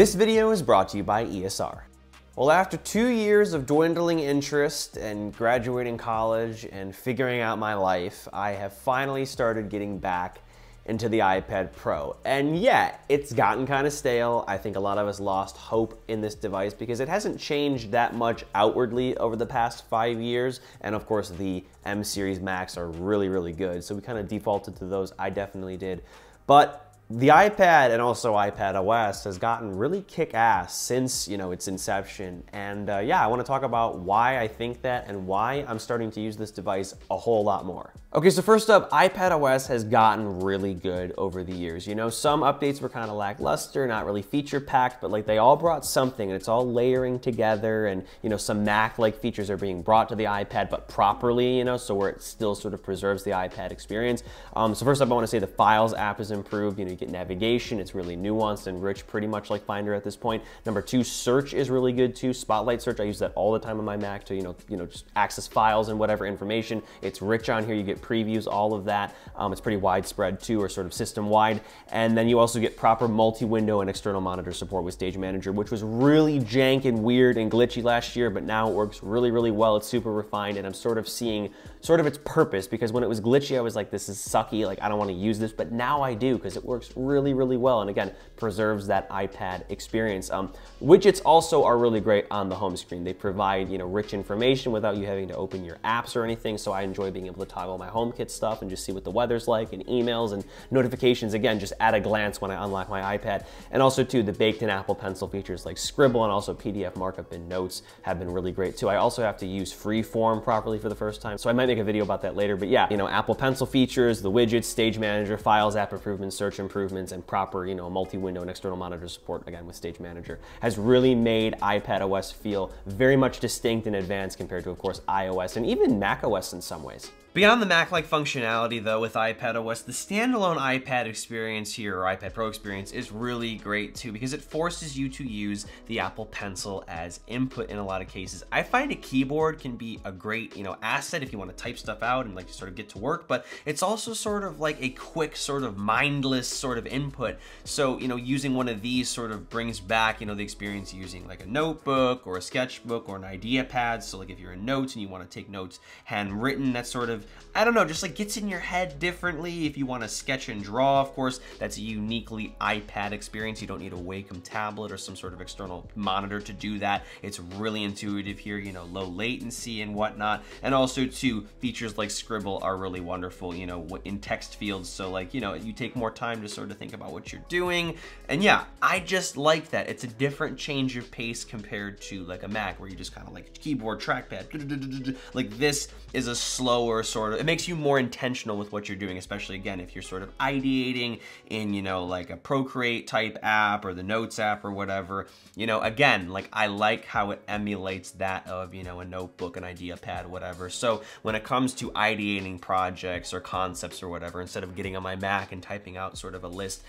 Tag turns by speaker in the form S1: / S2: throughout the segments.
S1: This video is brought to you by ESR. Well, after 2 years of dwindling interest and graduating college and figuring out my life, I have finally started getting back into the iPad Pro. And yeah, it's gotten kind of stale. I think a lot of us lost hope in this device because it hasn't changed that much outwardly over the past 5 years. And of course, the M series Macs are really, really good. So we kind of defaulted to those. I definitely did. But the iPad and also iPadOS has gotten really kick-ass since, its inception. And yeah, I want to talk about why I think that and why I'm starting to use this device a whole lot more. Okay, so first up, iPadOS has gotten really good over the years. Some updates were kind of lackluster, not really feature-packed, but like they all brought something and it's all layering together, and some Mac-like features are being brought to the iPad, but properly, so where it still sort of preserves the iPad experience. So first up, I want to say the Files app is improved. You get navigation, it's really nuanced and rich, pretty much like Finder at this point. Number two, search is really good too. Spotlight search, I use that all the time on my Mac to, just access files and whatever information. It's rich on here, you get previews, all of that. It's pretty widespread too, or sort of system-wide. And then you also get proper multi-window and external monitor support with Stage Manager, which was really jank and weird and glitchy last year, but now it works really, really well. It's super refined, and I'm sort of seeing its purpose, because when it was glitchy, I was like, this is sucky, like I don't want to use this, but now I do, because it works really, really well, and again, preserves that iPad experience. Widgets also are really great on the home screen. They provide, rich information without you having to open your apps or anything, so I enjoy being able to toggle my HomeKit stuff and just see what the weather's like, and emails and notifications, again, just at a glance when I unlock my iPad. And also too, the baked-in Apple Pencil features like Scribble and also PDF markup and notes have been really great too. I also have to use Freeform properly for the first time, so I might make a video about that later, but yeah, Apple Pencil features, the widgets, Stage Manager, Files app improvements, search improvements, and proper, multi-window and external monitor support, again, with Stage Manager, has really made iPadOS feel very much distinct and advanced compared to, of course, iOS and even macOS in some ways. Beyond the Mac-like functionality, though, with iPadOS, the standalone iPad experience here, or iPad Pro experience, is really great too, because it forces you to use the Apple Pencil as input in a lot of cases. I find a keyboard can be a great, asset if you want to type stuff out and like sort of get to work, but it's also sort of like a quick, sort of mindless sort of input. So, using one of these sort of brings back, the experience using like a notebook or a sketchbook or an idea pad. So like if you're in notes and you want to take notes handwritten, that's sort of, I don't know, just like gets in your head differently. If you want to sketch and draw, of course, that's a uniquely iPad experience. You don't need a Wacom tablet or some sort of external monitor to do that. It's really intuitive here, low latency and whatnot. And also too, features like Scribble are really wonderful, in text fields. So like, you take more time to sort of think about what you're doing. And yeah, I just like that. It's a different change of pace compared to like a Mac where you just kind of like keyboard, trackpad, like this is a slower sort of, it makes you more intentional with what you're doing, especially again, if you're sort of ideating in, like a Procreate type app or the Notes app or whatever, again, like I like how it emulates that of, a notebook, an idea pad, whatever. So when it comes to ideating projects or concepts or whatever, instead of getting on my Mac and typing out sort of a list,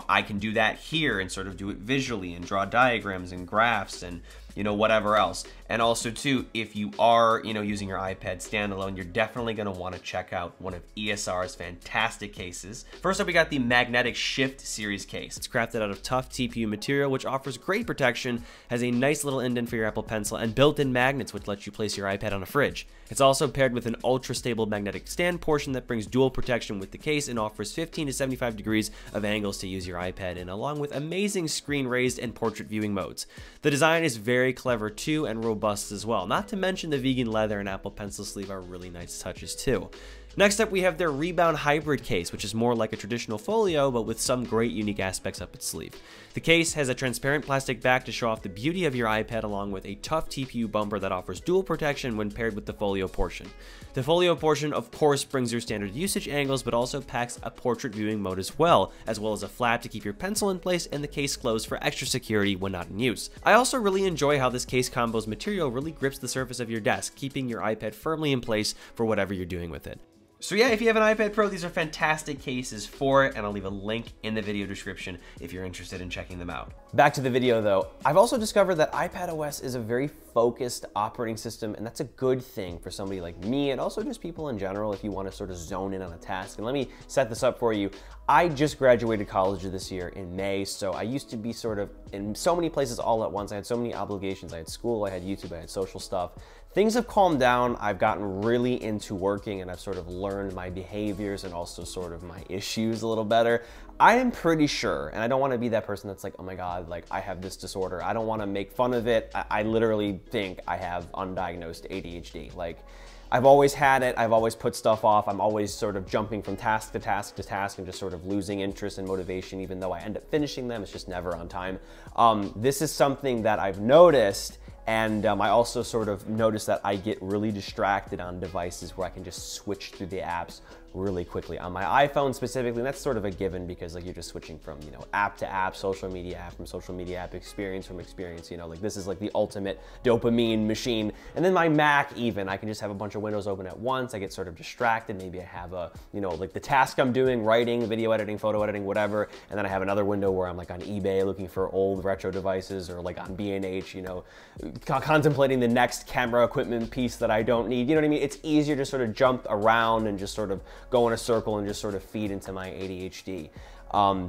S1: I can do that here and sort of do it visually and draw diagrams and graphs and whatever else. And also too, if you are, using your iPad standalone, you're definitely gonna wanna check out one of ESR's fantastic cases. First up, we got the Magnetic Shift series case. It's crafted out of tough TPU material, which offers great protection, has a nice little indent for your Apple Pencil, and built-in magnets, which lets you place your iPad on a fridge. It's also paired with an ultra-stable magnetic stand portion that brings dual protection with the case and offers 15 to 75 degrees of angles to use your iPad in, along with amazing screen raised and portrait viewing modes. The design is very clever too and robust as well. Not to mention the vegan leather and Apple Pencil sleeve are really nice touches too. Next up, we have their Rebound hybrid case, which is more like a traditional folio, but with some great unique aspects up its sleeve. The case has a transparent plastic back to show off the beauty of your iPad, along with a tough TPU bumper that offers dual protection when paired with the folio portion. The folio portion, of course, brings your standard usage angles, but also packs a portrait viewing mode as well as a flap to keep your pencil in place and the case closed for extra security when not in use. I also really enjoy how this case combo's material really grips the surface of your desk, keeping your iPad firmly in place for whatever you're doing with it. So yeah, if you have an iPad Pro, these are fantastic cases for it, and I'll leave a link in the video description if you're interested in checking them out. Back to the video though, I've also discovered that iPadOS is a very focused operating system, and that's a good thing for somebody like me, and also just people in general if you want to sort of zone in on a task. And let me set this up for you. I just graduated college this year in May, so I used to be sort of in so many places all at once. I had so many obligations. I had school, I had YouTube, I had social stuff. Things have calmed down. I've gotten really into working, and I've sort of learned my behaviors and also sort of my issues a little better. I am pretty sure, and I don't want to be that person that's like, oh my God, like I have this disorder. I don't want to make fun of it. I literally think I have undiagnosed ADHD. Like, I've always had it. I've always put stuff off. I'm always sort of jumping from task to task to task and just sort of losing interest and motivation, even though I end up finishing them. It's just never on time. This is something that I've noticed. And I also sort of noticed that I get really distracted on devices where I can just switch through the apps really quickly. On my iPhone specifically, and that's sort of a given because like you're just switching from, you know, app to app, social media app from social media app, experience from experience, you know, like this is like the ultimate dopamine machine. And then my Mac even, I can just have a bunch of windows open at once. I get sort of distracted. Maybe I have a, you know, like the task I'm doing, writing, video editing, photo editing, whatever. And then I have another window where I'm like on eBay looking for old retro devices, or like on B&H, you know, contemplating the next camera equipment piece that I don't need. You know what I mean? It's easier to sort of jump around and just sort of go in a circle and just sort of feed into my ADHD.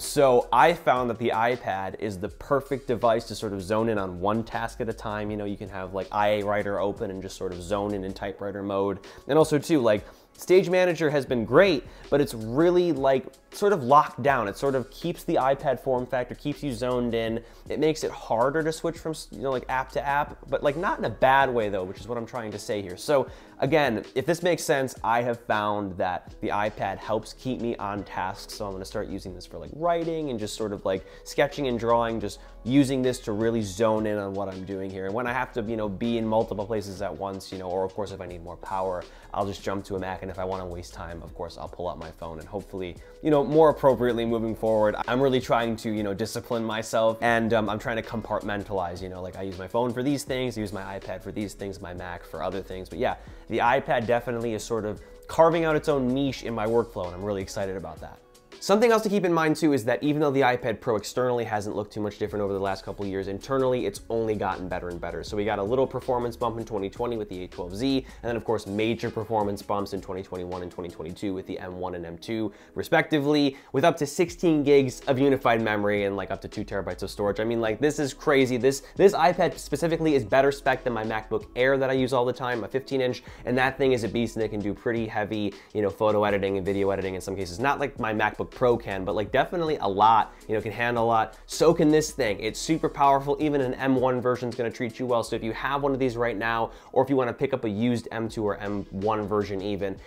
S1: So I found that the iPad is the perfect device to sort of zone in on one task at a time. You know, you can have like IA Writer open and just sort of zone in typewriter mode. And also too, like, Stage Manager has been great, but it's really like sort of locked down. It sort of keeps the iPad form factor, keeps you zoned in. It makes it harder to switch from, you know, like app to app, but like not in a bad way though, which is what I'm trying to say here. So again, if this makes sense, I have found that the iPad helps keep me on task. So I'm gonna start using this for like writing and just sort of like sketching and drawing, just using this to really zone in on what I'm doing here. And when I have to, you know, be in multiple places at once, you know, or of course if I need more power, I'll just jump to a Mac. And if I want to waste time, of course, I'll pull out my phone, and hopefully, you know, more appropriately moving forward. I'm really trying to, you know, discipline myself, and I'm trying to compartmentalize, you know, like I use my phone for these things, I use my iPad for these things, my Mac for other things. But yeah, the iPad definitely is sort of carving out its own niche in my workflow, and I'm really excited about that. Something else to keep in mind too is that even though the iPad Pro externally hasn't looked too much different over the last couple of years, internally it's only gotten better and better. So we got a little performance bump in 2020 with the A12Z, and then of course major performance bumps in 2021 and 2022 with the M1 and M2 respectively, with up to 16 gigs of unified memory and like up to 2 terabytes of storage. I mean, like, this is crazy. This iPad specifically is better spec than my MacBook Air that I use all the time, a 15-inch, and that thing is a beast, and it can do pretty heavy, you know, photo editing and video editing in some cases. Not like my MacBook Pro can, but like definitely a lot, you know, can handle a lot. So can this thing. It's super powerful. Even an M1 version is going to treat you well. So if you have one of these right now, or if you want to pick up a used M2 or M1 version even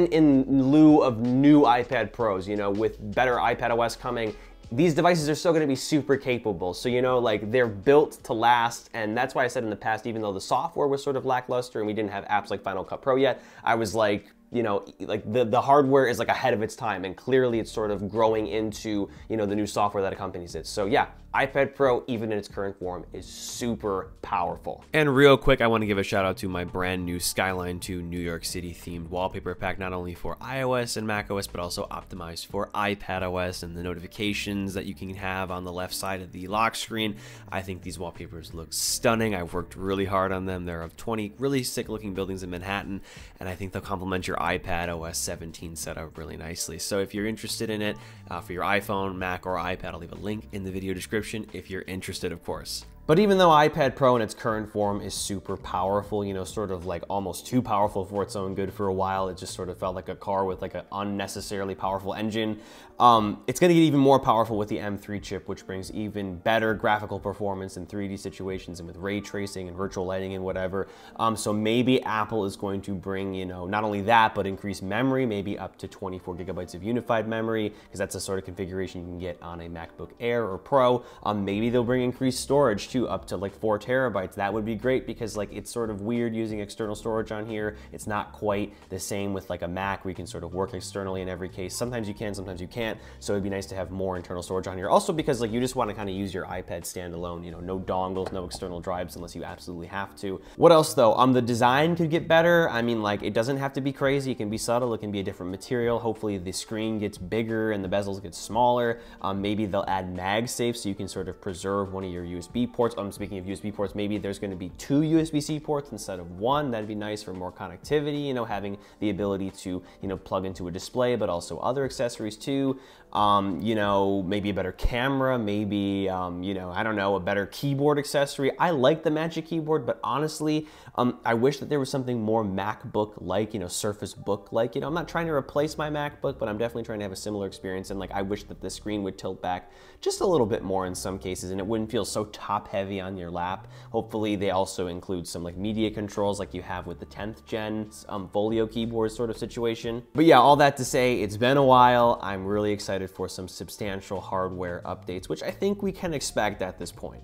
S1: in lieu of new iPad Pros, you know, with better iPadOS coming, these devices are still going to be super capable. So, you know, like, they're built to last. And that's why I said in the past, even though the software was sort of lackluster and we didn't have apps like Final Cut Pro yet, I was like, you know, like the hardware is like ahead of its time, and clearly it's sort of growing into, you know, the new software that accompanies it. So yeah, iPad Pro, even in its current form, is super powerful. And real quick, I want to give a shout out to my brand new SKYLINE II New York City themed wallpaper pack, not only for iOS and macOS, but also optimized for iPadOS, and the notifications that you can have on the left side of the lock screen. I think these wallpapers look stunning. I've worked really hard on them. They're of 20 really sick looking buildings in Manhattan, and I think they'll complement your iPadOS 17 setup really nicely. So if you're interested in it for your iPhone, Mac, or iPad, I'll leave a link in the video description if you're interested, of course. But even though iPad Pro in its current form is super powerful, you know, sort of like almost too powerful for its own good for a while, it just sort of felt like a car with like an unnecessarily powerful engine. It's gonna get even more powerful with the M3 chip, which brings even better graphical performance in 3D situations and with ray tracing and virtual lighting and whatever. So maybe Apple is going to bring, you know, not only that, but increased memory, maybe up to 24 gigabytes of unified memory, because that's the sort of configuration you can get on a MacBook Air or Pro. Maybe they'll bring increased storage too. to up to like 4 terabytes. That would be great because like it's sort of weird using external storage on here. It's not quite the same with like a Mac where you can sort of work externally in every case. Sometimes you can, sometimes you can't. So it'd be nice to have more internal storage on here. Also because like you just want to kind of use your iPad standalone, you know, no dongles, no external drives unless you absolutely have to. What else though? The design could get better. I mean, like it doesn't have to be crazy. It can be subtle. It can be a different material. Hopefully the screen gets bigger and the bezels get smaller. Maybe they'll add MagSafe so you can sort of preserve one of your USB ports. Speaking of USB ports, maybe there's going to be 2 USB-C ports instead of 1. That'd be nice for more connectivity, you know, having the ability to, you know, plug into a display, but also other accessories too. You know, maybe a better camera, maybe, you know, I don't know, a better keyboard accessory. I like the Magic Keyboard, but honestly, I wish that there was something more MacBook-like, you know, Surface Book-like. You know, I'm not trying to replace my MacBook, but I'm definitely trying to have a similar experience. And like, I wish that the screen would tilt back just a little bit more in some cases, and it wouldn't feel so top-heavy on your lap. Hopefully, they also include some like media controls like you have with the 10th gen Folio keyboard sort of situation. But yeah, all that to say, it's been a while. I'm really excited for some substantial hardware updates, which I think we can expect at this point.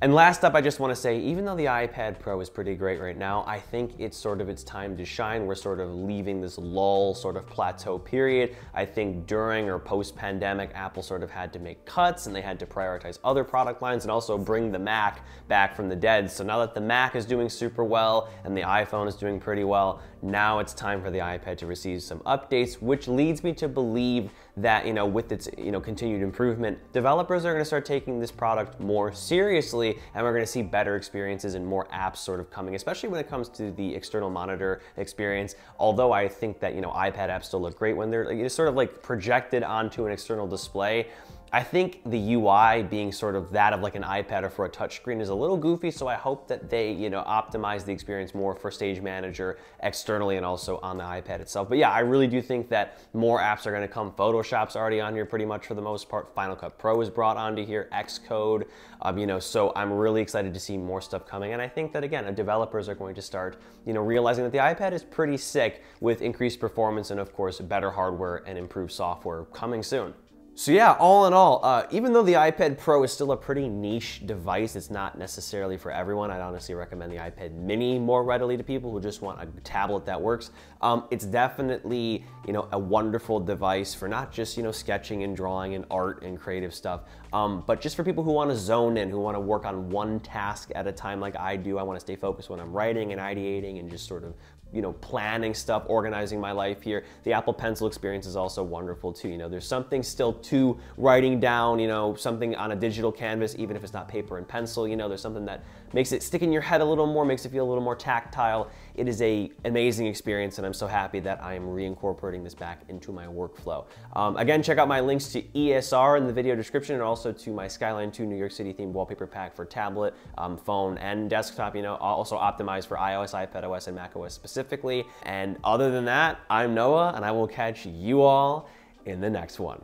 S1: And last up, I just want to say, even though the iPad Pro is pretty great right now, I think it's sort of its time to shine. We're sort of leaving this lull sort of plateau period. I think during or post-pandemic, Apple sort of had to make cuts and they had to prioritize other product lines and also bring the Mac back from the dead. So now that the Mac is doing super well and the iPhone is doing pretty well, now it's time for the iPad to receive some updates, which leads me to believe that, you know, with its, you know, continued improvement, developers are going to start taking this product more seriously, and we're going to see better experiences and more apps sort of coming, especially when it comes to the external monitor experience. Although I think that, you know, iPad apps still look great when they're like, sort of like projected onto an external display. I think the UI being sort of that of like an iPad or for a touchscreen is a little goofy, so I hope that they, you know, optimize the experience more for Stage Manager externally and also on the iPad itself. But yeah, I really do think that more apps are going to come. Photoshop's already on here pretty much for the most part. Final Cut Pro is brought onto here, Xcode, you know, so I'm really excited to see more stuff coming. And I think that, again, developers are going to start, you know, realizing that the iPad is pretty sick with increased performance and, of course, better hardware and improved software coming soon. So yeah, all in all, even though the iPad Pro is still a pretty niche device, it's not necessarily for everyone. I'd honestly recommend the iPad Mini more readily to people who just want a tablet that works. It's definitely, you know, a wonderful device for not just, you know, sketching and drawing and art and creative stuff, but just for people who want to zone in, who want to work on one task at a time like I do. I want to stay focused when I'm writing and ideating and just sort of, you know, planning stuff, organizing my life here. The Apple Pencil experience is also wonderful too. You know, there's something still to writing down, you know, something on a digital canvas, even if it's not paper and pencil. You know, there's something that makes it stick in your head a little more, makes it feel a little more tactile. It is an amazing experience, and I'm so happy that I am reincorporating this back into my workflow. Again, check out my links to ESR in the video description, and also to my SKYLINE II New York City themed wallpaper pack for tablet, phone, and desktop. You know, also optimized for iOS, iPadOS, and macOS specifically. And other than that, I'm Noah, and I will catch you all in the next one.